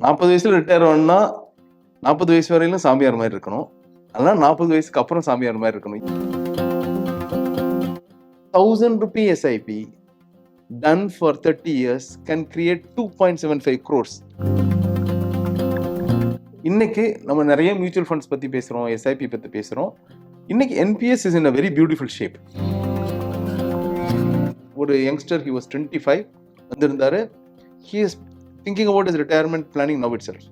40 வயசுல ரிட்டையர் ஆகணும்னா 40 வயசு வரையிலும் சாமியார் மாதிரி இருக்கணும். அதனால 40 வயசுக்கு அப்புறம் சாமியார் மாதிரி இருக்கணும். 1000 rupee SIP done for 30 years can create 2.75 crores. இன்னைக்கு நம்ம நிறைய மியூச்சுவல் ஃபண்ட்ஸ் பத்தி பேசுறோம், SIP பத்தி பேசுறோம். இன்னைக்கு NPS is in a very beautiful shape. ஒரு யங்ஸ்டர், he was 25 வந்திருந்தாரு. He is thinking about his retirement planning now itself.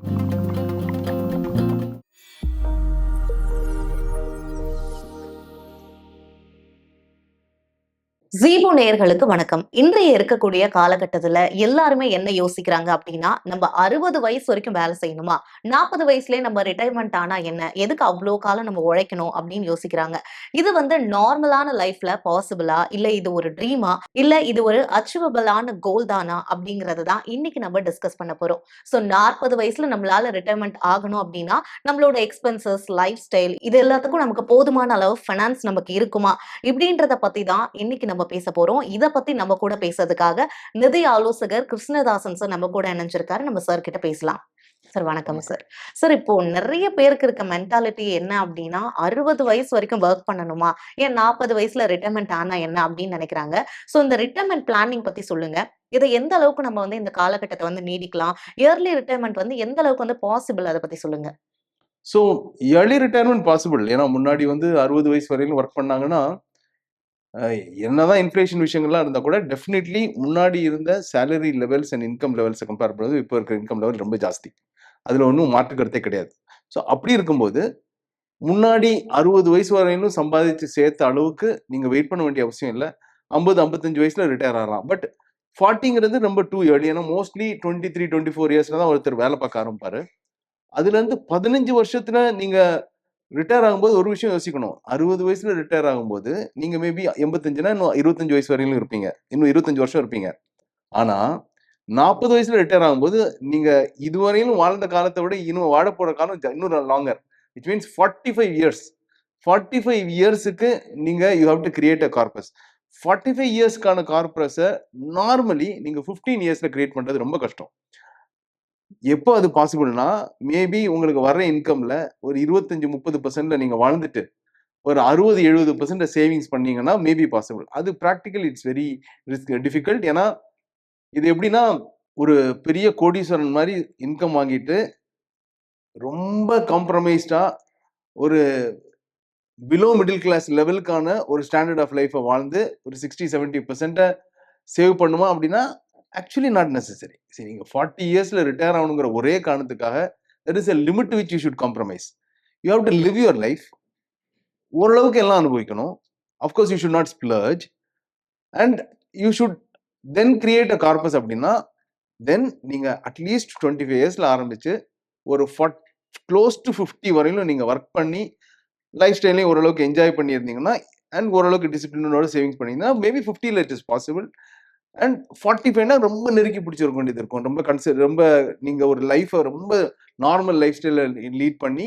ஜீபோ நேயர்களுக்கு வணக்கம். இன்றைய இருக்கக்கூடிய காலகட்டத்துல எல்லாருமே என்ன யோசிக்கிறாங்க அப்படின்னா, நம்ம 60 வயசு வரைக்கும் வேலை செய்யணுமா, 40 வயசுலயே நம்ம ரிட்டையர்மெண்ட் ஆனா என்ன, எதுக்கு அவ்வளோ காலம் நம்ம உழைக்கணும் அப்படின்னு யோசிக்கிறாங்க. இது நார்மலான லைஃப்ல பாசிபிளா, இல்ல இது ஒரு ட்ரீமா, இல்ல இது ஒரு அச்சீவபிளான கோல் தானா அப்படிங்கறது தான் இன்னைக்கு நம்ம டிஸ்கஸ் பண்ண போறோம். ஸோ 40 வயசுல நம்மளால ரிட்டையர்மெண்ட் ஆகணும் அப்படின்னா நம்மளோட எக்ஸ்பென்சஸ், லைஃப் ஸ்டைல், இது எல்லாத்துக்கும் நமக்கு போதுமான அளவு ஃபைனான்ஸ் நமக்கு இருக்குமா இப்படின்றத பத்தி தான் இன்னைக்கு நம்ம பேச போறோம். இத பத்தி நம்ம கூட பேசுறதுக்காக நிதி ஆலோசகர் கிருஷ்ணதாசன் சார் நம்ம கூட இணைஞ்சிருக்காரு. நம்ம சார் கிட்ட பேசலாம். சார் வணக்கம் சார். சார், இப்போ நிறைய பேருக்கு இருக்க மென்டாலிட்டி என்ன அப்படின்னா, 60 வயசு வரைக்கும் ஒர்க் பண்ணணுமா, ஏன் 40 வயசுல ரிட்டையர்மெண்ட் ஆனா என்ன அப்படின்னு நினைக்கிறாங்க. சோ இந்த ரிட்டையர்மெண்ட் பிளானிங் பத்தி சொல்லுங்க. இதை எந்த அளவுக்கு நம்ம இந்த காலகட்டத்தை நீடிக்கலாம், இயர்லி ரிட்டையர்மெண்ட் எந்த அளவுக்கு பாசிபிள், அதை பத்தி சொல்லுங்க. So early retirement possible. ஏன்னா முன்னாடி 60 வயசு வரையிலும் ஒர்க் பண்ணாங்கன்னா, என்னதான் இன்ஃப்ளேஷன் விஷயங்கள்லாம் இருந்தா கூட டெஃபினெட்லி முன்னாடி இருந்த சேலரி லெவல்ஸ் அண்ட் இன்கம் லெவல்ஸை கம்பேர் பண்ணுறது இப்போ இருக்கிற இன்கம் லெவல் ரொம்ப ஜாஸ்தி. அதில் ஒன்றும் மாற்று கருத்தே கிடையாது. ஸோ அப்படி இருக்கும்போது முன்னாடி 60 வயசு வரையிலும் சம்பாதிச்சு சேர்த்த அளவுக்கு நீங்கள் வெயிட் பண்ண வேண்டிய அவசியம் இல்லை. 50-55 வயசுல ரிட்டையர் ஆகலாம். பட் 40ங்கிறது ரொம்ப டூ ஏர்லி. ஏன்னா மோஸ்ட்லி 23-24 இயர்ஸ்ல தான் ஒருத்தர் வேலை பார்க்க ஆரம்பிப்பாரு. அதுலேருந்து 15 வருஷத்துல நீங்கள் ரிட்டையர் ஆகும்போது ஒரு விஷயம் யோசிக்கணும். 60 வயசுல ரிட்டையர் ஆகும்போது நீங்க மேபி 85னா இன்னும் 25 வயசு வரையிலும் இருப்பீங்க. இன்னும் 25 வருஷம் இருப்பீங்க. ஆனா 40 வயசுல ரிட்டையர் ஆகும்போது நீங்க இதுவரையிலும் வாழ்ந்த காலத்தை விட இன்னும் வாழ போற காலம் இன்னும் லாங்கர். Which means 45 years. 45 இயர்ஸுக்கு நீங்க you have to create a corpus. 45 இயர்ஸ்க்கான கார்பஸை நார்மலி நீங்க 15 இயர்ஸ்ல கிரியேட் பண்றது ரொம்ப கஷ்டம். எப்போ அது பாசிபிள்னா, மேபி உங்களுக்கு வர்ற இன்கம்ல ஒரு 25-30% நீங்க வாழ்ந்துட்டு ஒரு 60-70% சேவிங்ஸ் பண்ணீங்கன்னா மேபி பாசிபிள். அது ப்ராக்டிக்கல் இட்ஸ் வெரி டிஃபிகல்ட். ஏன்னா இது எப்படின்னா, ஒரு பெரிய கோடீஸ்வரன் மாதிரி இன்கம் வாங்கிட்டு ரொம்ப காம்ப்ரமைஸ்டா ஒரு பிலோ மிடில் கிளாஸ் லெவலுக்கான ஒரு ஸ்டாண்டர்ட் ஆஃப் லைஃபை வாழ்ந்து ஒரு 60-70% சேவ் பண்ணுமா அப்படின்னா ஆக்சுவலி நாட் நெசசரி. சரி, நீங்க 40 இயர்ஸ்ல ரிட்டையர் ஆகணுங்கிற ஒரே காரணத்துக்காக there is a limit which you should compromise. You have to live your life. ஓரளவுக்கு எல்லாம் அனுபவிக்கணும். Of course you should not splurge and you should then create a corpus. அப்படின்னா தென் நீங்க அட்லீஸ்ட் 25 இயர்ஸ்ல ஆரம்பிச்சு ஒரு க்ளோஸ் டு 50 வரையிலும் நீங்க ஒர்க் பண்ணி லைஃப் ஸ்டைலையும் ஓரளவுக்கு என்ஜாய் பண்ணியிருந்தீங்கன்னா அண்ட் ஓரளவுக்கு டிசிப்ளினோட சேவிங்ஸ் பண்ணிங்கன்னா மேபி 50ல இட் இஸ் பாசிபிள். அண்ட் 45னா ரொம்ப நெருக்கி பிடிச்சிருக்க வேண்டியது இருக்கும். ரொம்ப நீங்க ஒரு லைஃபை ரொம்ப நார்மல் லைஃப் ஸ்டைல லீட் பண்ணி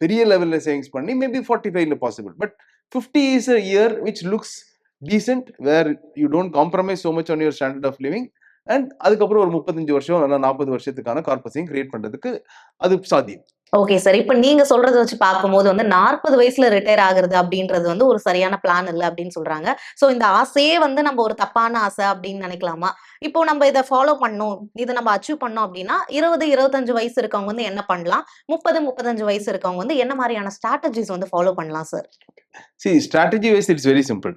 பெரிய லெவல்ல சேவிங்ஸ் பண்ணி மேபி 45ல possible. But 50 is a year which looks decent, where you don't compromise so much on your standard of living. And அதுக்கப்புறம் ஒரு 35 வருஷம் 40 வருஷத்துக்கான கார்பஸையும் கிரியேட் பண்றதுக்கு அது சாத்தியம். Okay sir. இப்ப நீங்க சொல்றத வச்சு பார்க்கும்போது 40 வயசுல ரிட்டையர் ஆகுறது அப்படின்றது ஒரு சரியான பிளான் இல்ல அப்படின்னு சொல்றாங்க. சோ இந்த ஆசையே நம்ம ஒரு தப்பான ஆசை அப்படின்னு நினைக்கலாமா? இப்போ நம்ம இதை ஃபாலோ பண்ணணும், இதை நம்ம அச்சீவ் பண்ணோம் அப்படின்னா 20-25 வயசு இருக்கவங்க என்ன பண்ணலாம், 30-35 வயசு இருக்கவங்க என்ன மாதிரியான ஸ்ட்ராட்டஜிஸ் ஃபாலோ பண்ணலாம் sir? Strategy wise it's very simple.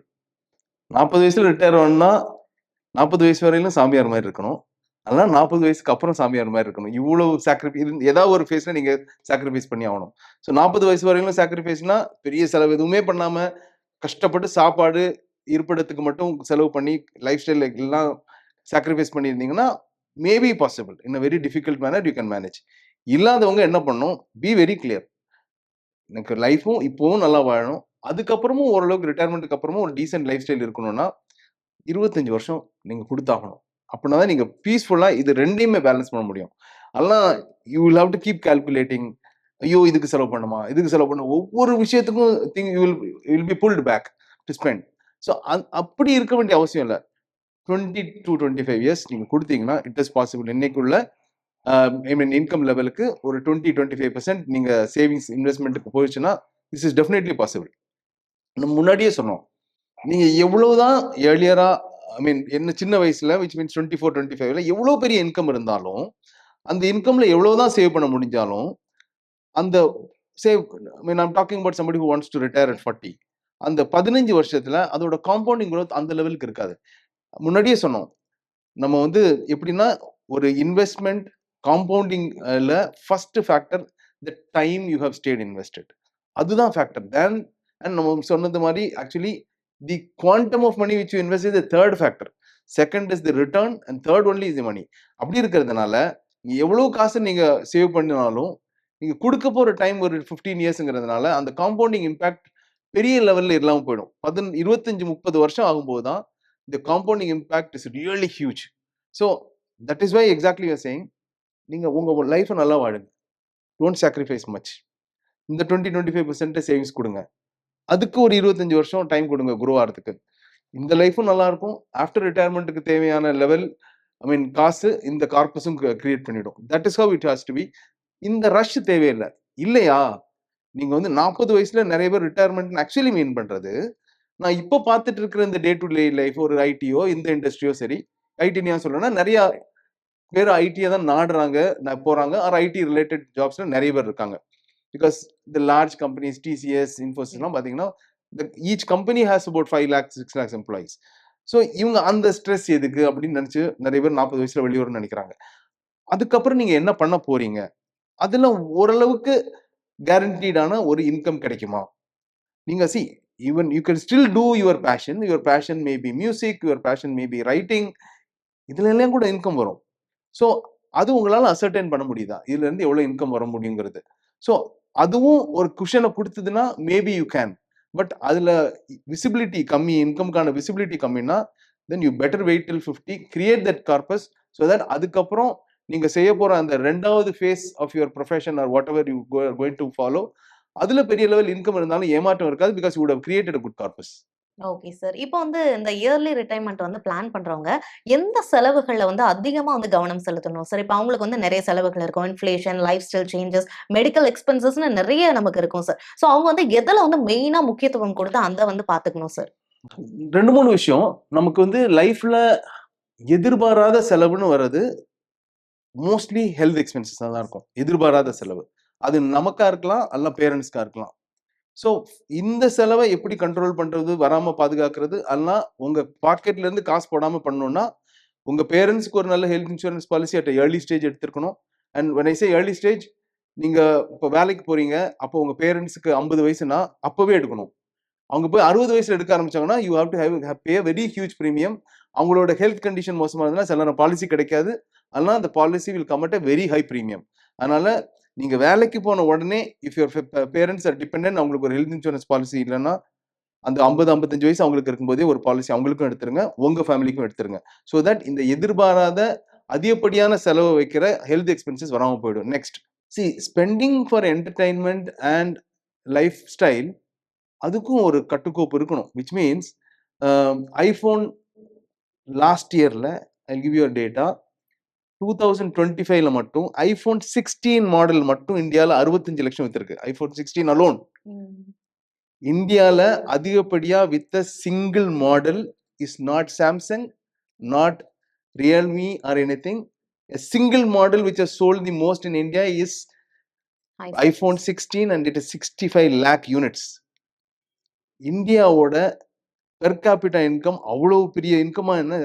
40 வயசுல ரிட்டையர் ஆகணும்னா 40 வயசு வரையிலும் சாமியார் மாதிரி இருக்கணும். அதனால 40 வயசுக்கு அப்புறம் சாமியார் மாதிரி இருக்கணும். இவ்வளவு ஏதாவது ஒரு ஃபேஸ்ல நீங்க சாக்ரிஃபைஸ் பண்ணி ஆகணும். ஸோ 40 வயசு வரையிலும் சாக்ரிஃபைஸ்னா பெரிய செலவு எதுவுமே பண்ணாம கஷ்டப்பட்டு சாப்பாடு இருப்பிடத்துக்கு மட்டும் செலவு பண்ணி லைஃப் ஸ்டைல் எல்லாம் சாக்ரிஃபைஸ் பண்ணியிருந்தீங்கன்னா maybe possible. In a very difficult manor you can manage. இல்லாதவங்க என்ன பண்ணணும், பி வெரி கிளியர். எனக்கு லைஃப்பும் இப்பவும் நல்லா வாழணும், அதுக்கப்புறமும் ஓரளவுக்கு ரிட்டையர்மெண்ட்டுக்கு அப்புறமும் ஒரு டீசென்ட் லைஃப் ஸ்டைல் இருக்கணும்னா 25 வருஷம் நீங்க கொடுத்தாகணும். அப்படின்னா தான் நீங்க பீஸ்ஃபுல்லா இது ரெண்டையுமே பேலன்ஸ் பண்ண முடியும். அதெல்லாம் you will have to keep calculating. ஐயோ இதுக்கு செலவு பண்ணுமா, இதுக்கு செலவு பண்ண, ஒவ்வொரு விஷயத்துக்கும் will be pulled back to spend. So அப்படி இருக்க வேண்டிய அவசியம் இல்லை. 20-25 இயர்ஸ் நீங்க கொடுத்தீங்கன்னா இட் இஸ் பாசிபிள். இன்னைக்குள்ள ஐ மீன் இன்கம் லெவலுக்கு ஒரு 20-25% நீங்க சேவிங்ஸ் இன்வெஸ்ட்மெண்ட்டுக்கு போயிடுச்சுன்னா திஸ் இஸ் டெஃபினெட்லி பாசிபிள். நம்ம முன்னாடியே சொன்னோம், நீங்க எவ்வளவுதான் ஏர்லியரா ஐ மீன் என்ன சின்ன வயசுல விச் மீன்ஸ் 24-25ல எவ்வளவு பெரிய இன்கம் இருந்தாலும் அந்த இன்கம்ல எவ்வளவுதான் சேவ் பண்ண முடிஞ்சாலும் அந்த save I mean I'm talking about somebody who wants to retire at 40 அந்த 15 வருஷத்துல அதோட காம்பவுண்டிங் growth அந்த லெவலுக்கு இருக்காது. முன்னாடியே சொன்னோம், நம்ம வந்து எப்படின்னா ஒரு இன்வெஸ்ட்மெண்ட் காம்பவுண்டிங்ல first factor the time you have stayed invested, அதுதான் ஃபேக்டர். தென் அண்ட் நம்ம சொன்னது மாதிரி actually the quantum of money which you invest is the third factor. Second is the return and third only is the money. அப்படி இருக்கிறதுனால நீங்க எவ்வளவு காசு நீங்க சேவ் பண்ணினாலும் நீங்க கொடுக்க போற டைம் ஒரு 15 இயர்ஸ்ங்கிறதுனால அந்த காம்பவுண்டிங் இம்பாக்ட் பெரிய லெவல்ல இல்லாம போயிடும். 25-30 வருஷம் ஆகும்போது தான் the compounding impact is really huge. So that is why exactly you are saying நீங்க உங்க லைஃப் நல்லா வாழுங்க, don't sacrifice much. இந்த 20-25% சேவிங்ஸ் கொடுங்க, அதுக்கு ஒரு 25 வருஷம் டைம் கொடுங்க குரோ ஆகிறதுக்கு. இந்த லைஃபும் நல்லா இருக்கும். ஆஃப்டர் ரிட்டையர்மெண்ட்டுக்கு தேவையான லெவல் ஐ மீன் காசு இந்த கார்பஸும் கிரியேட் பண்ணிடும். That is how it has to be. இந்த ரஷ் தேவையில்லை. இல்லையா நீங்க வந்து 40 வயசுல நிறைய பேர் ரிட்டையர்மெண்ட் ஆக்சுவலி மீன் பண்றது, நான் இப்போ பார்த்துட்டு இருக்கிற இந்த டே டு டே லைஃப் ஒரு ஐடியோ இந்த இண்டஸ்ட்ரியோ சரி, ஐடி ஏன் சொல்றேன்னா நிறைய பேர் ஐடியை தான் நாடுறாங்க போறாங்க, ஆர் ஐடி ரிலேட்டட் ஜாப்ஸ்ல நிறைய பேர் இருக்காங்க. Because the large companies TCS இன்ஃபோசிஸ்லாம் பார்த்தீங்கன்னா each company has about 5 lakhs 6 lakhs employees. So இவங்க அந்த ஸ்ட்ரெஸ் எதுக்கு அப்படின்னு நினைச்சு நிறைய பேர் 40 வயசுல வெளியூர்னு நினைக்கிறாங்க. அதுக்கப்புறம் நீங்க என்ன பண்ண போறீங்க, அதுல ஓரளவுக்கு கேரண்டீடான ஒரு இன்கம் கிடைக்குமா? நீங்க C even you can still two your fashion may be music, your fashion may be writing, இதுல எல்லாம் கூட இன்கம் வரும். ஸோ அது உங்களால அசர்டைன் பண்ண முடியுதா இதுல இருந்து எவ்வளவு இன்கம் வர முடியுங்கிறது? ஸோ அதுவும் ஒரு குஷனை கொடுத்ததுன்னா மேபி யூ கேன். பட் அதுல விசிபிலிட்டி கம்மி, இன்கம்கான விசிபிலிட்டி கம்மின்னா then you better wait till 50, create that corpus so that அதுக்கப்புறம் நீங்க செய்ய போற அந்த ரெண்டாவது phase of your profession or whatever you going to follow, அதுல பெரிய லெவல் இன்கம் இருந்தாலும் ஏமாற்றம் இருக்காது. Because you would have created a good corpus. Okay sir. இப்போ வந்து இந்த இயர்லி ரிட்டயர்மென்ட் வந்து பிளான் பண்றவங்க எந்த செலவுகள்ல வந்து அதிகமா வந்து கவனம் செலுத்தணும் சார்? இப்ப அவங்களுக்கு வந்து நிறைய செலவுகள் இருக்கும். Inflation, life style changes, medical எக்ஸ்பென்சஸ்ன்னு நிறைய நமக்கு இருக்கும் சார். சோ அவங்க வந்து எதுல வந்து மெயினா முக்கியத்துவம் கொடுத்து அந்த வந்து பாத்துக்கணும் சார்? 2-3 விஷயம் நமக்கு வந்து லைஃப்ல எதிர்பாராத செலவுன்னு வர்றது மோஸ்ட்லி ஹெல்த் எக்ஸ்பென்சஸ் தான் இருக்கும். எதிர்பாராத செலவு அது நமக்கா இருக்கலாம், அல்ல பேரண்ட்ஸ்க்கா இருக்கலாம். ஸோ இந்த செலவை எப்படி கண்ட்ரோல் பண்றது, வராம பாதுகாக்கிறது, அல்ல உங்க பாக்கெட்ல இருந்து காசு போடாம பண்ணணும்னா உங்க பேரண்ட்ஸ்க்கு ஒரு நல்ல health insurance policy at early stage எடுத்துருக்கணும். And when I say early stage, நீங்க இப்போ வேலைக்கு போறீங்க, அப்போ உங்க பேரண்ட்ஸுக்கு 50 வயசுனா அப்பவே எடுக்கணும். அவங்க போய் 60 வயசுல எடுக்க ஆரம்பிச்சாங்கன்னா you have to pay very huge premium. அவங்களோட ஹெல்த் கண்டிஷன் மோசமா இருந்ததுன்னா சில பாலிசி கிடைக்காது, அதனால அந்த policy will come at a very high premium. அதனால நீங்க வேலைக்கு போன உடனே if your parents are dependent, அவங்களுக்கு ஒரு ஹெல்த் இன்சூரன்ஸ் பாலிசி இல்லைன்னா அந்த 50-55 வயசு அவங்களுக்கு இருக்கும்போதே ஒரு பாலிசி அவங்களுக்கும் எடுத்துருங்க, உங்க ஃபேமிலிக்கும் எடுத்துருங்க. ஸோ தட் இந்த எதிர்பாராத அதிகப்படியான செலவு வைக்கிற ஹெல்த் எக்ஸ்பென்சஸ் வராமல் போயிடும். Next C spending for entertainment and life style, அதுக்கும் ஒரு கட்டுக்கோப்பு இருக்கணும். விச் மீன்ஸ் ஐஃபோன் லாஸ்ட் இயர்ல ஐ கிவ் யூ டேட்டா 2025ல மட்டும் ஐஃபோன் 16 மாடல் மட்டும் இந்தியாவில் 65 லட்சம் வித்திருக்கு. ஐஃபோன் 16 அலோன் இந்தியால அதிகப்படியா வித்த single model is not Samsung, not Realme or anything. A single model which has sold the most in India is iPhone 16 and it is 65 lakh units. இந்தியாவோட per capita income அவ்வளவு பெரிய இன்கமா என்ன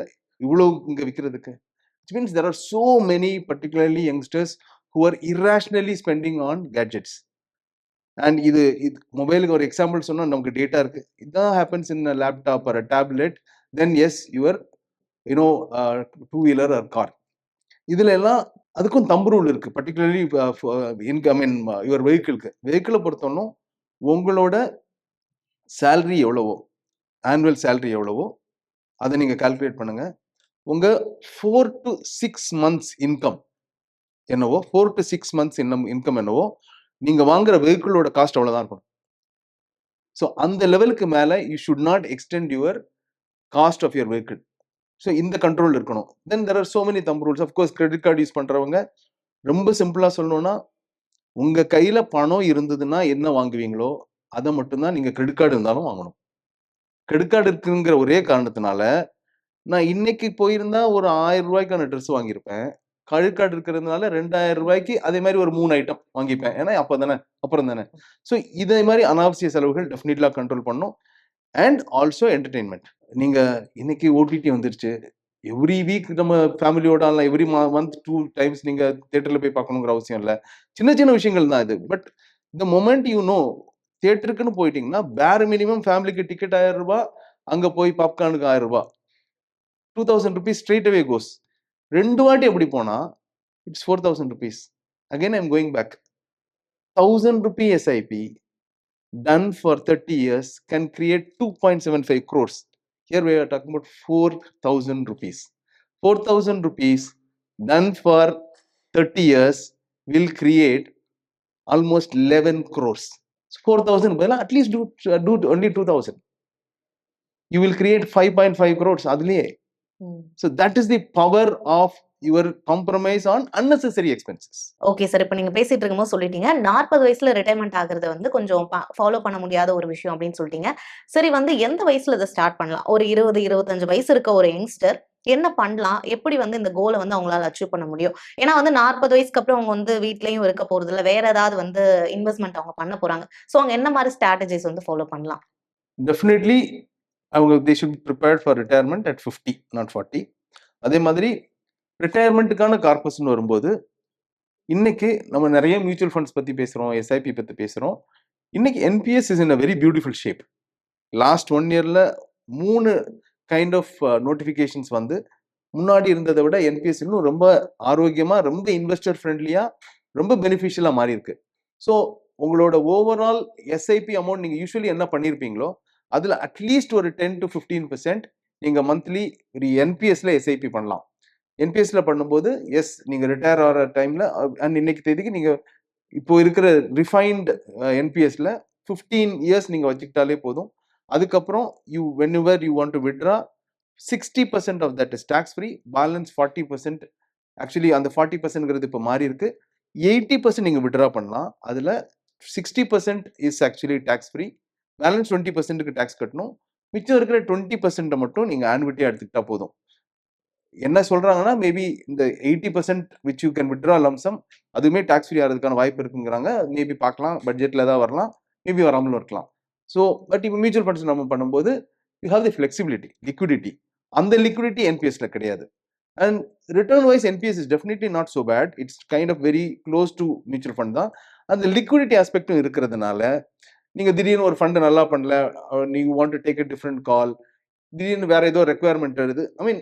இவ்வளவு இங்க விற்கிறதுக்கு? Which means there are so many particularly youngsters who are irrationally spending on gadgets. And இது மொபைலுக்கு ஒரு எக்ஸாம்பிள் சொன்னா நமக்கு டேட்டா இருக்கு, இதான் happens in a laptop or a tablet, then yes your two wheeler or car. இதுல எல்லாம் அதுக்கும் தம்பு ரூல் இருக்கு. Particularly income I mean your வெஹிக்கிளை பொறுத்தவரைக்கும் உங்களோட சேலரி எவ்வளவோ, ஆனுவல் சேலரி எவ்வளவோ அதை நீங்க கால்குலேட் பண்ணுங்க. உங்க 4 to 6 months இன்கம் என்னவோ, 4 to 6 months இன்கம் என்னவோ, நீங்க வாங்குற வெஹிக்கிளோட காஸ்ட் அவ்வளவுதான் இருக்கும். ஸோ அந்த லெவலுக்கு மேல you should not extend your cost of your vehicle. So இந்த கண்ட்ரோல் இருக்கணும். Then there are so many them rules. Of course credit card use பண்றவங்க ரொம்ப சிம்பிளா சொல்லணும்னா, உங்க கையில பணம் இருந்ததுன்னா என்ன வாங்குவீங்களோ, அத மட்டும் தான் நீங்க கிரெடிட் கார்டு இருந்தாலும் வாங்கணும். கிரெடிட் கார்டு இருக்குங்கிற ஒரே காரணத்தினால, நான் இன்னைக்கு போயிருந்தா ஒரு ரூ. 1000க்கான ட்ரெஸ் வாங்கியிருப்பேன். கிரெடிட் கார்டு இருக்கிறதுனால ரூ. 2000க்கு அதே மாரி ஒரு 3 ஐட்டம் வாங்கிப்பேன். ஏன்னா அப்புறம் தானே. ஸோ இதே மாரி அனாவசிய செலவுகள் டெஃபினிட்லா கண்ட்ரோல் பண்ணணும். And also entertainment. நீங்க இன்னைக்கு ஓடிடி வந்துருச்சு. எவ்ரி வீக் நம்ம ஃபேமிலியோட எவ்ரி மந்த் 2 டைம்ஸ் நீங்க தியேட்டர்ல போய் பார்க்கணுங்கிற அவசியம் இல்ல. சின்ன சின்ன விஷயங்கள் தான் இது. But the moment you know தியேட்டருக்குன்னு போயிட்டீங்கன்னா, பேர் மினிமம் ஃபேமிலிக்கு டிக்கெட் ரூ. 1000 அங்க போய் பாப்கார்னுக்கு ரூ. 1000 ₹2000 ஸ்ட்ரெய்ட் அவே கோஸ். 2 வாட்டி அப்படி போனா, it's ₹4000. Again I am going back. ₹1000 SIP done for 30 years can create 2.75 crores. Here we are talking about 4,000 rupees. 4,000 rupees done for 30 years will create almost 11 crores. 4,000, well, at least do only 2,000. You will create 5.5 crores. அதுலயே. So that is the power of your compromise on unnecessary expenses. Okay sir. இப்ப நீங்க பேசிட்டு இருக்கும்போது சொல்லிட்டீங்க. 40 வயசுல retirement ஆகுறது வந்து கொஞ்சம் ஃபாலோ பண்ண முடியாத ஒரு விஷயம் அப்படின்னு சொல்லிட்டீங்க. சரி வந்து எந்த வயசுல இத ஸ்டார்ட் பண்ணலாம்? ஒரு 20, 25 வயசு இருக்க ஒரு யங்ஸ்டர் என்ன பண்ணலாம்? எப்படி வந்து இந்த கோல வந்து அவங்களால அச்சீவ் பண்ண முடியும்? ஏன்னா வந்து 40 வயசுக்கு அப்புறம் அவங்க வந்து வீட்லயும் இருக்க போறதில்ல. வேற ஏதாவது வந்து இன்வெஸ்ட்மென்ட் அவங்க பண்ண போறாங்க. சோ அவங்க என்ன மாரி ஸ்ட்ராட்டஜிஸ் வந்து ஃபாலோ பண்ணலாம்? Definitely they should be prepared for retirement at 50, not 40. அதே மாதிரி ரிட்டையர்மெண்ட்டுக்கான கார்பஸ்ன்னு வரும்போது, இன்னைக்கு நம்ம நெறைய மியூச்சுவல் ஃபண்ட்ஸ் பத்தி பேசுறோம், எஸ்ஐபி பத்தி பேசுறோம். இன்னைக்கு NPS is in a very beautiful shape. Last 1 இயர்ல 3 கைண்ட் ஆஃப் நோட்டிஃபிகேஷன்ஸ் வந்து முன்னாடி இருந்தத விட என்பிஎஸ் இன்னும் ரொம்ப ஆரோக்கியமா, ரொம்ப இன்வெஸ்டர் ஃப்ரெண்ட்லியா, ரொம்ப பெனிஃபிஷியலா மாறியிருக்கு. ஸோ உங்களோட ஓவரால் எஸ்ஐபி அமௌண்ட் நீங்க யூசுவலி என்ன பண்ணியிருப்பீங்களோ, அதுல அட்லீஸ்ட் ஒரு 10 to 15% நீங்க மந்த்லி ஒரு என்பிஎஸ்ல எஸ்ஐபி பண்ணலாம். என்பிஎஸ்ல பண்ணும்போது நீங்க ரிட்டயர் ஆகிற டைம்ல அண்ட் இன்னைக்கு தேதிக்கு நீங்க இப்போ இருக்கிற ரிஃபைன்ட் என்பிஎஸ்ல 15 இயர்ஸ் நீங்க வச்சுக்கிட்டாலே போதும். அதுக்கப்புறம் whenever you want to withdraw 60% of that is tax free. Balance 40%. Actually அந்த 40%ங்கிறது இப்போ மாறி இருக்கு. 80% நீங்க வித்ட்ரா பண்ணலாம். அதுல 60% is actually tax free. Balance 20%க்கு டாக்ஸ் கட்டணும். மிச்சம் இருக்கிற 20% மட்டும் நீங்க ஆனுவிட்டியா எடுத்துக்கிட்டா போதும். என்ன சொல்றாங்கன்னா மேபி இந்த 80% which you can withdraw lump sum அதுவுமே டாக்ஸ் ஃப்ரீ ஆகிறதுக்கான வாய்ப்பு இருக்குங்கிறாங்க. மேபி பார்க்கலாம், பட்ஜெட்ல ஏதாவது வரலாம், மேபி வராமலும் இருக்கலாம். ஸோ பட் இப்போ மியூச்சுவல் ஃபண்ட்ஸ் நம்ம பண்ணும்போது you have the flexibility, liquidity. அந்த லிக்விடிட்டி என்பிஎஸ்ல கிடையாது. And return wise NPS is definitely not so bad. It's kind of very close to mutual fund தான். அந்த லிக்விடிட்டி ஆஸ்பெக்டும் இருக்கிறதுனால நீங்க திடீர்னு ஒரு ஃபண்ட் நல்லா பண்ணல, நீங்க want to take a different call, திடீர்னு வேற ஏதோ ரெக்குவயர்மெண்ட் வருது. ஐ மீன்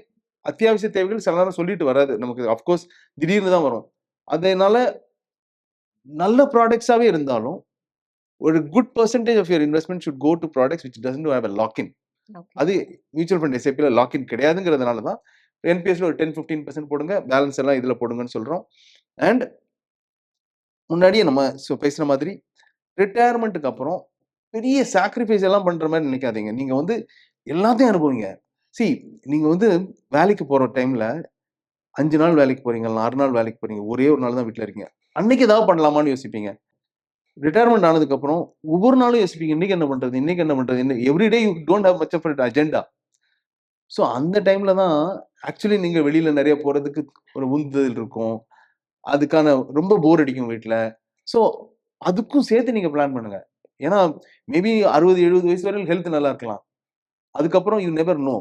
அத்தியாவசிய தேவைகள் சில நேரம் சொல்லிட்டு வராது நமக்கு. அஃப்கோர்ஸ் திடீர்னு தான் வரும். அதனால நல்ல ப்ராடக்ட்ஸாவே இருந்தாலும் ஒரு good percentage of your investment should go to products which doesn't have a lock in. அது மியூச்சுவல் ஃபண்ட் எஸ்ஐபியில் லாக் இன் கிடையாதுங்கிறதுனால தான் என்பிஎஸ்ல ஒரு 10-15% போடுங்க, பேலன்ஸ் எல்லாம் இதுல போடுங்கன்னு சொல்றோம். அண்ட் முன்னாடியே நம்ம பேசுற மாதிரி ரிட்டையர்மெண்ட்டுக்கு அப்புறம் பெரிய சாக்ரிஃபைஸ் எல்லாம் பண்ற மாதிரி நினைக்காதீங்க. நீங்க வந்து எல்லாத்தையும் அனுபவிங்க. நீங்க வந்து வேலைக்கு போற டைம்ல 5 நாள் வேலைக்கு போறீங்க, 6 நாள் வேலைக்கு போறீங்க, ஒரே ஒரு நாள் தான் வீட்டுல இருக்கீங்க. அன்னைக்கு ஏதாவது பண்ணலாமான்னு யோசிப்பீங்க. ரிட்டையர்மெண்ட் ஆனதுக்கு அப்புறம் ஒவ்வொரு நாளும் யோசிப்பீங்க, இன்னைக்கு என்ன பண்றது, இன்னைக்கு என்ன பண்றது, everyday you don't have much of agenda. So அந்த டைம்ல தான் ஆக்சுவலி நீங்க வெளியில நிறைய போறதுக்கு ஒரு உந்துதல் இருக்கும். அதுக்கான ரொம்ப போர் அடிக்கும் வீட்டுல. ஸோ அதுக்கும் சேர்த்து நீங்க பிளான் பண்ணுங்க. ஏன்னா மேபி 60-70 வயசு வரையும் ஹெல்த் நல்லா இருக்கலாம். அதுக்கப்புறம் யூ நெவர் நோ.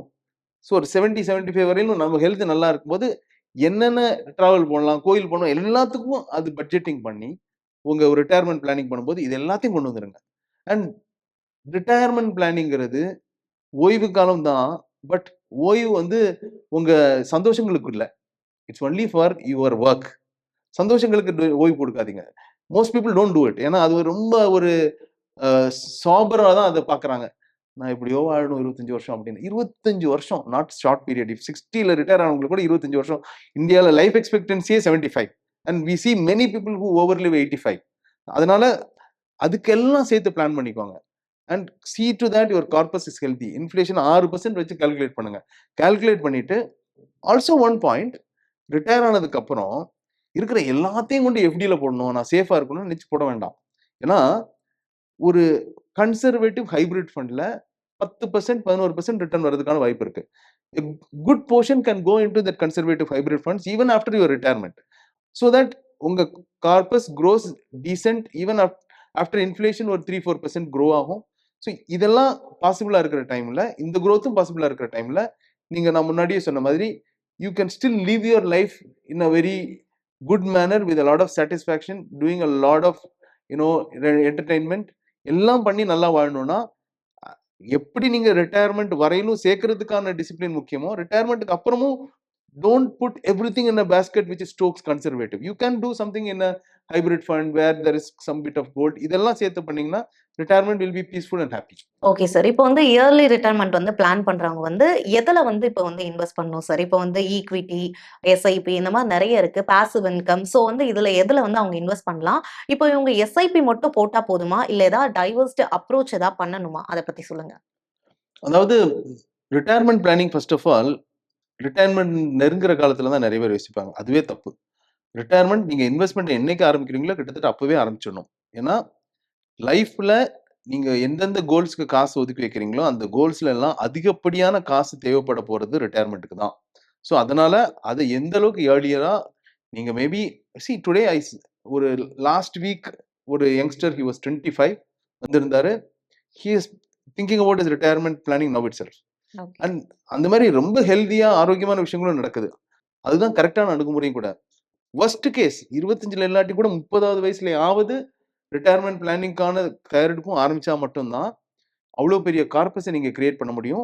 ஸோ ஒரு 70-75 வரையிலும் நம்ம ஹெல்த் நல்லா இருக்கும்போது என்னென்ன டிராவல் பண்ணலாம், கோயில் போனோம், எல்லாத்துக்கும் அது பட்ஜெட்டிங் பண்ணி உங்க ஒரு ரிட்டையர்மெண்ட் பிளானிங் பண்ணும்போது இது எல்லாத்தையும் கொண்டு வந்துருங்க. அண்ட் ரிட்டையர்மெண்ட் பிளானிங்கிறது ஓய்வு காலம் தான். பட் ஓய்வு வந்து உங்க சந்தோஷங்களுக்கு இல்ல. It's only for your work. சந்தோஷங்களுக்கு ஓய்வு கொடுக்காதீங்க. Most people don't do it. ஏன்னா அது ரொம்ப ஒரு சாபரா தான் அதை பாக்குறாங்க. நான் எப்படியோ வாழணும் 25 வருஷம் அப்படின்னு. 25 வருஷம் நாட் ஷார்ட் பீரியட். 60ல ரிட்டையர் ஆனவங்களுக்கு கூட 25 வருஷம். இந்தியாவில் லைஃப் எக்ஸ்பெக்டன்சியே 75 and we see many people who overlive 85. அதனால அதுக்கெல்லாம் சேர்த்து பிளான் பண்ணிக்கோங்க. And see to that your corpus is healthy. Inflation 6% வச்சு கால்குலேட் பண்ணுங்க. கால்குலேட் பண்ணிட்டு ஆல்சோ ஒன் பாயிண்ட், ரிட்டையர் ஆனதுக்கு அப்புறம் இருக்கிற எல்லாத்தையும் கொண்டு எஃப்டில போடணும், நான் சேஃபா இருக்கணும்னு நினைச்சு போட வேண்டாம். ஏன்னா, ஒரு கன்சர்வேட்டிவ் ஹைபிரிட் ஃபண்ட்ல 10% 11% ரிட்டர்ன் வரதுக்கான வாய்ப்பு இருக்கு. A good portion can go into that conservative hybrid funds even after your retirement. So that உங்க corpus grows decent even after inflation ஒரு 3-4% grow ஆகும். ஸோ இதெல்லாம் பாசிபிளா இருக்கிற டைம்ல, இந்த growthம் பாசிபிளா இருக்கிற டைம்ல, நீங்க நான் முன்னாடியே சொன்ன மாதிரி you can still live your life in a very good manner with a lot of satisfaction, doing a lot of entertainment. எல்லாம் பண்ணி நல்லா வாழணும்னா எப்படி நீங்க ரிட்டையர்மெண்ட் வரையிலும் சேர்க்கறதுக்கான டிசிப்ளின் முக்கியமோ, ரிட்டையர்மெண்ட்டுக்கு அப்புறமும் don't put everything in a basket which is stocks conservative. You can do something in a hybrid fund where there is some bit of gold. இதெல்லாம் சேர்த்து பண்ணீங்கன்னா retirement will be peaceful and happy. Okay sir. இப்போ வந்து yearly retirement வந்து plan பண்றவங்க வந்து எதுல வந்து இப்போ வந்து இன்வெஸ்ட் பண்ணணும் சார்? இப்போ வந்து ஈக்விட்டி, எஸ்ஐபி இந்த மாதிரி நெறைய இருக்கு. Passive income. ஸோ வந்து இதுல எதுல வந்து அவங்க இன்வெஸ்ட் பண்ணலாம்? இப்போ இவங்க எஸ்ஐபி மட்டும் போட்டா போதுமா? இல்ல ஏதாவது டைவர்ஸ்ட் அப்ரோச் ஏதாவது பண்ணணுமா? அத பத்தி சொல்லுங்க. அதாவது retirement planning first of all retirement நெருங்குற காலத்துல தான் நிறைய பேர் யோசிப்பாங்க. அதுவே தப்பு. ரிட்டையர்மெண்ட் நீங்க இன்வெஸ்ட்மெண்ட் என்னைக்கு ஆரம்பிக்கிறீங்களோ கிட்டத்தட்ட அப்பவே ஆரம்பிச்சிடணும். ஏன்னா லைஃப்ல நீங்க எந்தெந்த கோல்ஸ்க்கு காசு ஒதுக்கி வைக்கிறீங்களோ அந்த கோல்ஸ்ல எல்லாம் அதிகப்படியான காசு தேவைப்பட போறது ரிட்டையர்மெண்ட்டுக்கு தான். ஸோ அதனால அதை எந்த அளவுக்கு ஏர்லியரா நீங்க மேபி டுடே ஒரு லாஸ்ட் வீக் ஒரு யங்ஸ்டர் ஹி வாஸ் 25 வந்திருந்தாரு. He is thinking about is retirement planning now it self. And அந்த மாதிரி ரொம்ப ஹெல்தியா ஆரோக்கியமான விஷயங்களும் நடக்குது. அதுதான் கரெக்டான அணுகுமுறையும் கூட. வர்ஸ்ட் கேஸ் 25ல இல்லாட்டி கூட 30வது வயசுலயாவது ரிட்டையர்மெண்ட் பிளானிங்கான தயாரிப்பும் ஆரம்பிச்சா மட்டும்தான் அவ்வளோ பெரிய கார்பஸை நீங்க கிரியேட் பண்ண முடியும்.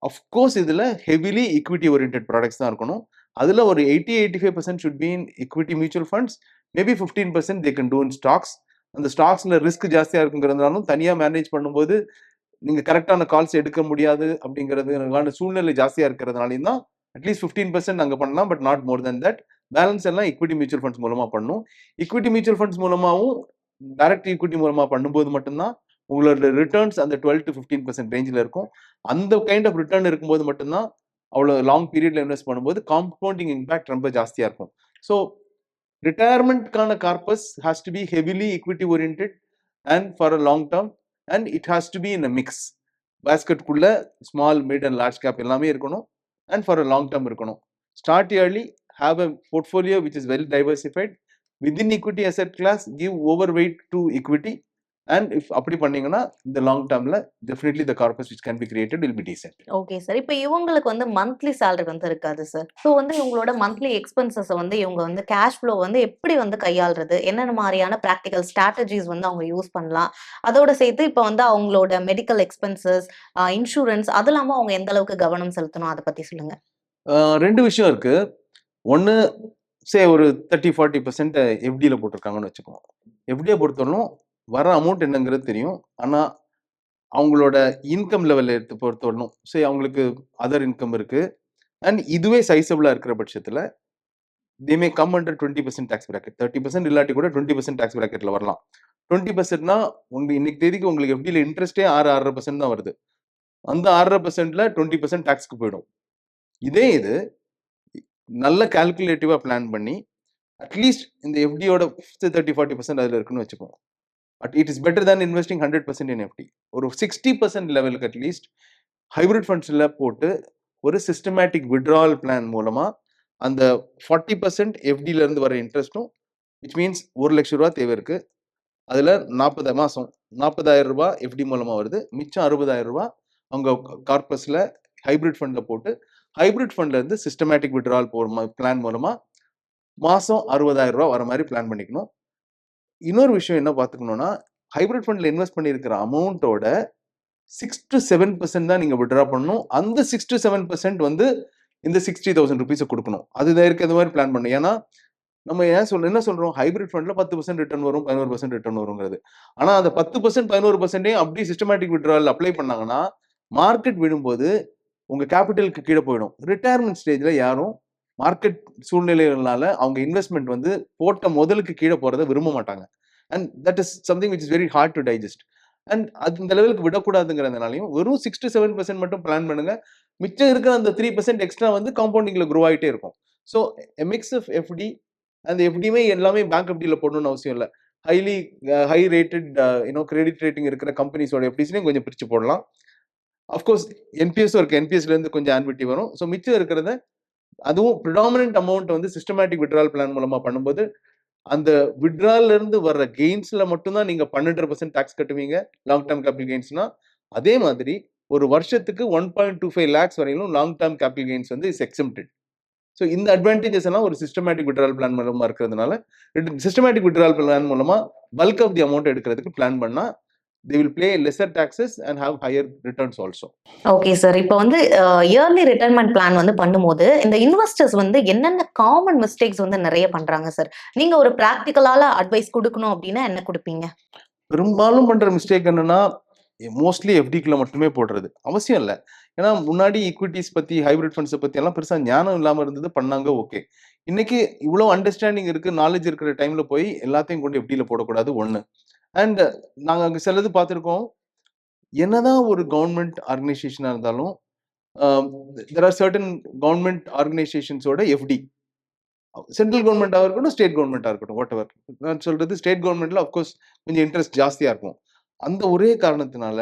அஃப்கோர்ஸ் இதுல ஹெவிலி ஈக்விட்டி ஓரியன்டட் ப்ராடக்ட்ஸ் தான் இருக்கணும். அதுல ஒரு 80-85% should be in equity mutual funds. Maybe 15% they can do in stocks. அந்த ஸ்டாக்ஸ்ல ரிஸ்க் ஜாஸ்தியா இருக்குங்கிறதுனாலும் தனியா மேனேஜ் பண்ணும்போது நீங்க கரெக்டான கால்ஸ் எடுக்க முடியாது அப்படிங்கிறதுக்கான சூழ்நிலை ஜாஸ்தியா இருக்கிறதுனாலையும் தான் அட்லீஸ்ட் 15% அங்க பண்ணலாம், but not more then that. Balance எல்லாம் ஈக்விட்டி மியூச்சுவல் ஃபண்ட்ஸ் மூலமா பண்ணும். ஈக்விட்டி மியூச்சுவல் ஃபண்ட்ஸ் மூலமாவும் டைரக்ட் ஈக்விட்டி மூலமா பண்ணும்போது மட்டும்தான் உங்களோட ரிட்டர்ன்ஸ் அந்த 12-15% ரேஞ்சில் இருக்கும். அந்த கைண்ட் ஆஃப் ரிட்டர்ன் இருக்கும்போது மட்டும்தான் அவ்வளோ லாங் பீரியட்ல இன்வெஸ்ட் பண்ணும்போது காம்பவுண்டிங் இம்பாக்ட் ரொம்ப ஜாஸ்தியா இருக்கும். ஸோ ரிட்டையர்மெண்ட்கான corpus has to be heavily equity oriented and for a long term and it has to be in a mix. பேஸ்கெட்குள்ள small, mid and large cap எல்லாமே இருக்கணும் and for a long term இருக்கணும். Start early, have a portfolio which is well diversified within equity asset class, give overweight to equity, and if அப்படி பண்ணீங்கன்னா இந்த long டேர்ம்ல definitely the corpus which can be created will be decent. Okay sir. இப்ப இவங்களுக்கு வந்து monthly salary வந்து இருக்காது sir. So வந்து இவங்களோட மந்த்லி எக்ஸ்பென்சஸ வந்து இவங்க வந்து கேஷ் ஃப்ளோ வந்து எப்படி வந்து கையாள்றது? என்னென்ன மாரியான பிராக்டிகல் ஸ்ட்ராட்டஜிஸ் வந்து அவங்க யூஸ் பண்ணலாம்? அதோட சேர்த்து இப்ப வந்து அவங்களோட மெடிக்கல் எக்ஸ்பென்சஸ், இன்சூரன்ஸ் அதெல்லாமும் அவங்க எந்த அளவுக்கு கவனம் செலுத்தணும்? அத பத்தி சொல்லுங்க. 2 விஷயம் இருக்கு. ஒன்னு ஒரு 30-40% எஃப்டியில் போட்டிருக்காங்கன்னு வச்சுக்கோங்க. எஃப்டியை பொறுத்தவரைக்கும் வர அமௌண்ட் என்னங்கிறது தெரியும். ஆனா அவங்களோட இன்கம் லெவல் எடுத்து பொறுத்தவரைக்கும் அவங்களுக்கு அதர் இன்கம் இருக்கு. அண்ட் இதுவே சைசபிளா இருக்கிற பட்சத்துல they may come under 20% tax bracket. 30% இல்லாட்டி கூட 20% tax bracketல வரலாம். 20%னா இன்னைக்கு தேதிக்கு உங்களுக்கு எஃப்டியில் இன்ட்ரெஸ்டே 6-6.5% தான் வருது. அந்த 6.5%ல 20% டாக்ஸ்க்கு போயிடும். இதே இது நல்ல கால்குலேட்டிவா பிளான் பண்ணி அட்லீஸ்ட் இந்த எஃப்டியோட 30-40% அதுல இருக்குன்னு வச்சுக்கோங்க. It is better than investing 100% in FD. ஒரு 60% லெவலுக்கு அட்லீஸ்ட் ஹைபிரிட் ஃபண்ட்ஸ்ல போட்டு ஒரு சிஸ்டமேட்டிக் விட்ராவல் பிளான் மூலமா அந்த 40% எஃப்டில இருந்து வர இன்ட்ரெஸ்ட்டும், விச் மீன்ஸ் 1 லட்சம் ரூபாய் தேவை இருக்கு. அதுல 40 மாசம் 40,000 ரூபாய் எஃப்டி மூலமா வருது. மிச்சம் 60,000 ரூபாய் அவங்க கார்பஸ்ல ஹைபிரிட் ஃபண்ட்ல போட்டு ஹைபிரிட் ஃபண்ட்ல இருந்து சிஸ்டமேட்டிக் விட்ராவல் பிளான் மூலமா மாசம் 60,000 ரூபாய் வர மாதிரி பிளான் பண்ணிக்கணும். இன்னொரு விஷயம் என்ன பார்த்துக்கணும்னா, ஹைபிரிட் ஃபண்ட்ல இன்வெஸ்ட் பண்ணியிருக்கிற அமௌண்ட்டோட 6-7% தான் நீங்க விட்ரா பண்ணணும். அந்த 6-7% வந்து இந்த 60,000 ருபீஸை கொடுக்கணும். அது இதற்கு அந்த மாதிரி பிளான் பண்ணணும். ஏன்னா நம்ம என்ன சொல்றோம், ஹைபிரிட் ஃபண்ட்ல 10% ரிட்டர்ன் வரும், 11% ரிட்டர்ன் வருங்கிறது. ஆனா அந்த 10% 11% அப்படி சிஸ்டமேட்டிக் விட்ராவல் அப்ளை பண்ணாங்கன்னா மார்க்கெட் விழும்போது உங்க கேபிட்டலுக்கு கீழே போயிடும். ரிட்டையர்மெண்ட் ஸ்டேஜ்ல யாரும் மார்க்கெட் சூழ்நிலைகளால அவங்க இன்வெஸ்ட்மெண்ட் வந்து போட்ட முதலுக்கு கீழே போறதை விரும்ப மாட்டாங்க. And that is something which is very hard to digest. And அது இந்த லெவலுக்கு விடக்கூடாதுங்கிறதுனாலையும் வெறும் 6-7% மட்டும் பிளான் பண்ணுங்க. மிச்சம் இருக்கிற அந்த 3% எக்ஸ்ட்ரா வந்து காம்பவுண்டிங்ல க்ரோ ஆகிட்டே இருக்கும். ஸோ மிக்ஸ் ஆஃப் எஃப்டி அந்த எஃப்டியுமே எல்லாமே பேங்க் எஃப்டியில் போடணும்னு அவசியம் இல்லை. ஹை ரேட்டட் கிரெடிட் ரேட்டிங் இருக்கிற கம்பெனிஸோட எஃப்டிஸ்லையும் கொஞ்சம் பிரித்து போடலாம். அஃப்கோர்ஸ் என்பிஎஸும் இருக்கு, என்பிஎஸ்லேருந்து கொஞ்சம் ஆன்விட்டி வரும். ஸோ மிச்சம் இருக்கிறத அதுவும் ப்ரிடாமினன்ட் அமௌண்ட் வந்து சிஸ்டமேட்டிக் விட்ரால் பிளான் மூலமா பண்ணும்போது அந்த விட்ரால்ல இருந்து வர்ற கெயின்ஸ்ல மட்டும்தான் நீங்க 12% டாக்ஸ் கட்டுவீங்க லாங் டேர்ம் கேபிட்டல் கெயின்ஸ்னா. அதே மாதிரி ஒரு வருஷத்துக்கு 1.25 lakhs வரையிலும் லாங் டேர்ம் கேபிட்டல் கெயின்ஸ் வந்து இஸ் எக்ஸம்ப்டட். ஸோ இந்த அட்வான்டேஜஸ் எல்லாம் ஒரு சிஸ்டமேட்டிக் விட்ரால் பிளான் மூலமா இருக்கிறதுனால சிஸ்டமேட்டிக் விட்ரால் பிளான் மூலமா பல்க் ஆஃப் தி அமௌண்ட் எடுக்கிறதுக்கு பிளான் பண்ணா they will pay lesser taxes and have higher returns also. Okay sir. இப்போ வந்து இயர்லி ரிட்டயர்மெண்ட் பிளான் வந்து பண்ணும்போது இந்த இன்வெஸ்டர்ஸ் வந்து என்னென்ன காமன் மிஸ்டேக்ஸ் வந்து நிறைய பண்றாங்க சார்? நீங்க ஒரு பிராக்டிகலால அட்வைஸ் கொடுக்கணும் அப்படின்னா என்ன கொடுப்பீங்க? பெரும்பாலும் பண்ற மிஸ்டேக் என்னன்னா மோஸ்ட்லி எஃப்டிக்குள்ள மட்டுமே போடுறது அவசியம் இல்லை. ஏன்னா முன்னாடி ஈக்விட்டிஸ் பத்தி ஹைபிரிட் ஃபண்ட்ஸை பத்தி எல்லாம் பெருசா ஞானம் இல்லாம இருந்தது, பண்ணாங்க, ஓகே. இன்னைக்கு இவ்வளவு அண்டர்ஸ்டாண்டிங் இருக்கு, நாலேஜ் இருக்கிற டைம்ல போய் எல்லாத்தையும் கொண்டு எஃப்டியில போடக்கூடாது ஒண்ணு. அண்ட் நாங்க அங்க சிலது பார்த்துருக்கோம். என்னதான் ஒரு கவர்மெண்ட் ஆர்கனைசேஷனா இருந்தாலும் தெர் ஆர் சர்டன் கவர்மெண்ட் ஆர்கனைசேஷன்ஸோட எஃப்டி சென்ட்ரல் கவர்மெண்ட்டாக இருக்கட்டும், ஸ்டேட் கவர்மெண்ட்டாக இருக்கட்டும், வாட் எவர். நான் சொல்றது ஸ்டேட் கவர்மெண்ட்ல அஃப்கோர்ஸ் கொஞ்சம் இன்ட்ரெஸ்ட் ஜாஸ்தியா இருக்கும். அந்த ஒரே காரணத்தினால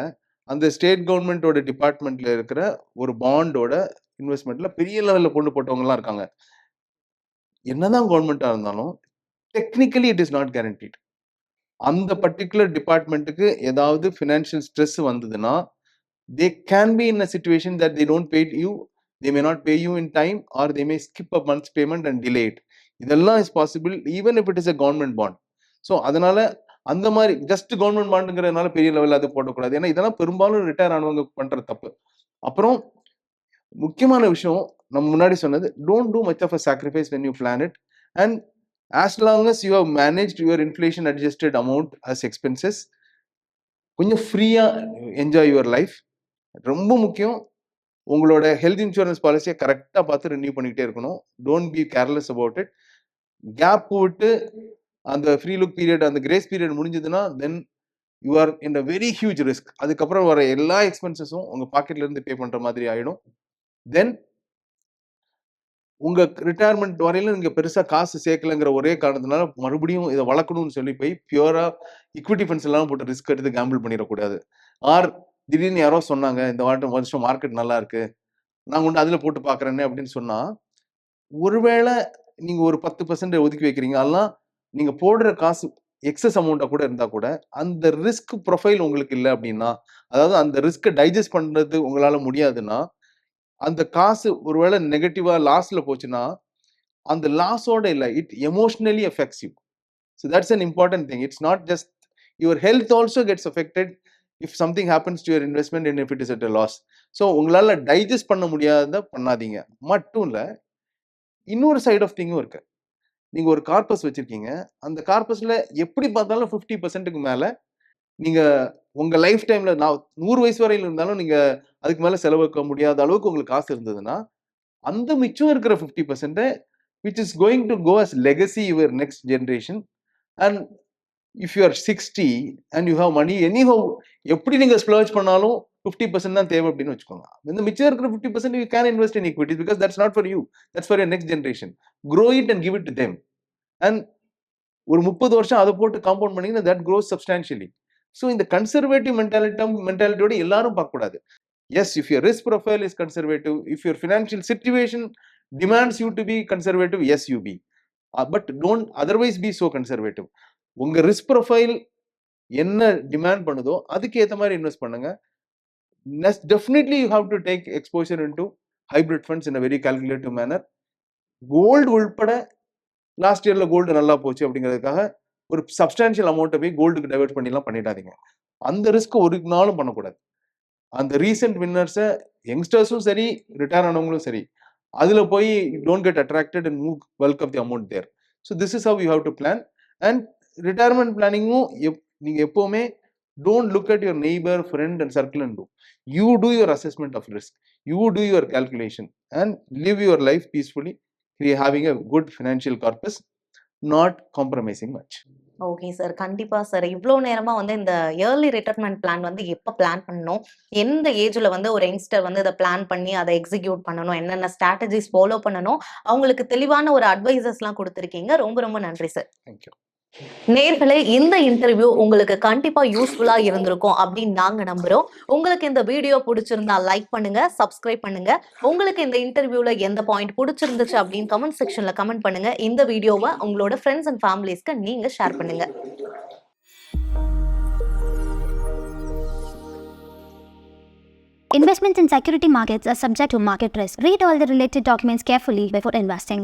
அந்த ஸ்டேட் கவர்மெண்டோட டிபார்ட்மெண்ட்ல இருக்கிற ஒரு பாண்டோட இன்வெஸ்ட்மெண்ட்ல பெரிய லெவல்ல கொண்டு போட்டவங்கலாம் இருக்காங்க. என்னதான் கவர்மெண்டா இருந்தாலும் technically it is not guaranteed. அந்த பர்டிகுலர் டிபார்ட்மெண்ட்டுக்கு ஏதாவது ஃபினான்ஷியல் ஸ்ட்ரெஸ் வந்ததுன்னா they can be in a situation that they don't pay you, they may not pay you in time, or they may skip a month's payment and delay it. இதெல்லாம் is possible even if it is a government bond. So அதனால அந்த மாதிரி just government பாண்டுங்கிறதுனால பெரிய லெவலில் அது போடக்கூடாது. ஏன்னா இதெல்லாம் பெரும்பாலும் ரிட்டையர் ஆனவங்க பண்ற தப்பு. அப்புறம் முக்கியமான விஷயம் நம்ம முன்னாடி சொன்னது, don't do much of a sacrifice when you plan it. And as long as you have managed your inflation adjusted amount as expenses, கொஞ்சம் ஃப்ரீயா என்ஜாய் யுவர் லைஃப். ரொம்ப முக்கியம், உங்களோட ஹெல்த் இன்சூரன்ஸ் பாலிசியை கரெக்டாக பார்த்து ரினியூ பண்ணிக்கிட்டே இருக்கணும். Don't be careless about it. Gap விட்டு அந்த ஃப்ரீ லுக் பீரியட், அந்த கிரேஸ் பீரியட் முடிஞ்சதுன்னா then you are in a very huge risk. அதுக்கப்புறம் வர எல்லா எக்ஸ்பென்சஸும் உங்க பாக்கெட்ல இருந்து பே பண்ற மாதிரி ஆயிடும். தென் உங்க ரிட்டையர்மெண்ட் வரையிலும் நீங்க பெருசா காசு சேர்க்கலங்கிற ஒரே காரணத்தினால மறுபடியும் இதை வளர்க்கணும்னு சொல்லி போய் பியூரா ஈக்விட்டி ஃபண்ட்ஸ் எல்லாம் போட்டு ரிஸ்க் எடுத்து கேம்பிள் பண்ணிடக்கூடாது. ஆர் திடீர்னு யாரோ சொன்னாங்க இந்த வருஷம் மார்க்கெட் நல்லா இருக்கு, நான் கொண்டு அதுல போட்டு பாக்குறேன்னு அப்படின்னு சொன்னா, ஒருவேளை நீங்க ஒரு 10% ஒதுக்கி வைக்கிறீங்க, அதெல்லாம் நீங்க போடுற காசு எக்ஸஸ் அமௌண்டா கூட இருந்தா கூட அந்த ரிஸ்க் ப்ரொஃபைல் உங்களுக்கு இல்லை அப்படின்னா, அதாவது அந்த ரிஸ்கை டைஜஸ்ட் பண்றது உங்களால முடியாதுன்னா, அந்த காசு ஒருவேளை நெகட்டிவா லாஸ்ல போச்சுன்னா அந்த லாஸோட இல்லை, it emotionally affects you. So that's an important thing. It's not just your health also gets affected if something happens to your investment and if it is at a loss. So உங்களால digest பண்ண முடியாத பண்ணாதீங்க. மட்டும் இல்லை, இன்னொரு side of திங்கும் இருக்கு. நீங்க ஒரு கார்பஸ் வச்சிருக்கீங்க, அந்த கார்பஸ்ல எப்படி பார்த்தாலும் 50%க்கு மேல நீங்க உங்க லைஃப் டைம்ல 100 வயசு வரையில இருந்தாலும் நீங்க அதுக்கு மேல செலவழிக்க முடியாத அளவுக்கு உங்களுக்கு காசு இருந்ததுன்னா, அந்த மிச்சம் இருக்கிற 50% which is going to go as legacy your next generation. And if you are 60 and you have money anyhow, எப்படி நீங்க splurge பண்ணாலும் 50% தான் தேவை அப்படின்னு வச்சுக்கோங்க. இந்த மிச்சம் இருக்கிற 50% you can invest in equities because that's not for you, that's for your next generation. Grow it and give it to them. And ஒரு 30 வருஷம் அதை போட்டு காம்பவுண்ட் பண்ணீங்கன்னா that grows substantially. ஸோ இந்த கன்சர்வேட்டிவ் மென்டாலிட்டியோட எல்லாரும் பார்க்கக்கூடாது. Yes, if your risk profile is conservative, if your financial situation demands you to be conservative, yes you be, but don't otherwise be so conservative. உங்க risk profile என்ன demand பண்ணுதோ அதுக்கு ஏற்ற மாதிரி இன்வெஸ்ட் பண்ணுங்க. Definitely you have to take exposure into hybrid funds in a very calculative manner. Gold உள்பட last இயர்ல gold நல்லா போச்சு அப்படிங்கிறதுக்காக ஒரு சப்ஸ்டான்ஷியல் அமௌண்ட்டை போய் கோல்டுக்கு டைவர்ட் பண்ணிலாம் பண்ணிடாதீங்க. அந்த ரிஸ்க் ஒரு நாளும் பண்ணக்கூடாது. அந்த ரீசெண்ட் வின்னர்ஸை யங்ஸ்டர்ஸும் சரி, ரிட்டையர் ஆனவங்களும் சரி, அதுல போய் don't get attracted and move bulk of the amount there. So this is how you have to plan. And retirement பிளானிங்கும் நீங்க எப்பவுமே don't look at your neighbor, friend and circle and do. You do your assessment of risk, you do your calculation and live your life peacefully, having a good financial corpus, not compromising much. Okay sir. கண்டிப்பா sir. இவ்ளோ நேரமா வந்து இந்த yearly retirement plan வந்து எப்ப plan பண்ணணும்? எந்த ஏஜ்ல வந்து ஒரு யங்ஸ்டர் வந்து இத பிளான் பண்ணி அத எக்ஸிக்யூட் பண்ணணும்? என்னென்ன ஸ்ட்ராட்டஜிஸ் ஃபாலோ பண்ணணும்? அவங்களுக்கு தெளிவான ஒரு அட்வைசஸ்லாம் குடுத்திருக்கீங்க. ரொம்ப ரொம்ப நன்றி சார். Thank you. நேயர்களே, இந்த இன்டர்வியூ உங்களுக்கு கண்டிப்பா யூஸ்ஃபுல்லா இருந்திருக்கும் அப்படின்னு நாங்க நம்புறோம். உங்களுக்கு இந்த வீடியோ புடிச்சிருந்தா லைக் பண்ணுங்க, சப்ஸ்கிரைப் பண்ணுங்க. உங்களுக்கு இந்த இன்டர்வியூல எந்த பாயிண்ட் புடிச்சிருந்துச்சு அப்படின்னு கமெண்ட் செக்ஷன்ல கமெண்ட் பண்ணுங்க. இந்த வீடியோவ உங்களோட ஃப்ரெண்ட்ஸ் அண்ட் ஃபேமிலிஸ்க்கு நீங்க ஷேர் பண்ணுங்க. Investments in security markets are subject to market risk. Read all the related documents carefully before investing.